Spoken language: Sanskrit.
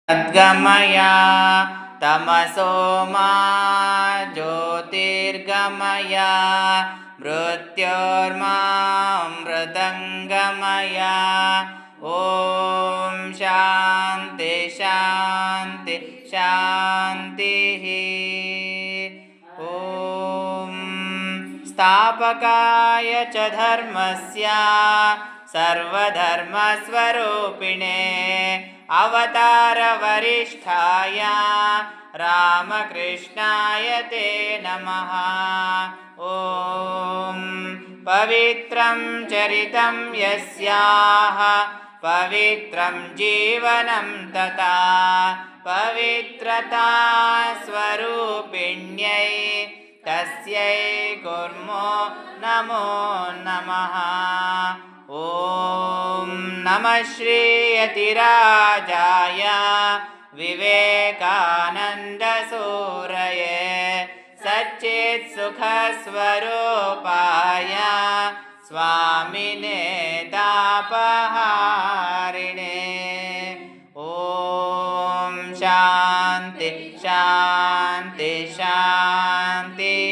तद्गमय तमसो मा ज्योतिर्गमय मृत्योर्मामृतङ्गमय ॐ शान्ति शान्ति शान्तिः। ॐ स्थापकाय च धर्मस्य सर्वधर्मस्वरूपिणे अवतारवरिष्ठाय रामकृष्णाय ते नमः। ॐ पवित्रं चरितं यस्याः पवित्रं जीवनं तथा पवित्रता स्वरूपिण्यै तस्यै कुर्मो नमो नमः। ॐ नमः श्री यतिराजाय विवेकानन्दसूरये सच्चित्सुखस्वरूपाय स्वामिने तापहारिणे। ॐ शान्ति शान्ति शान्तिः।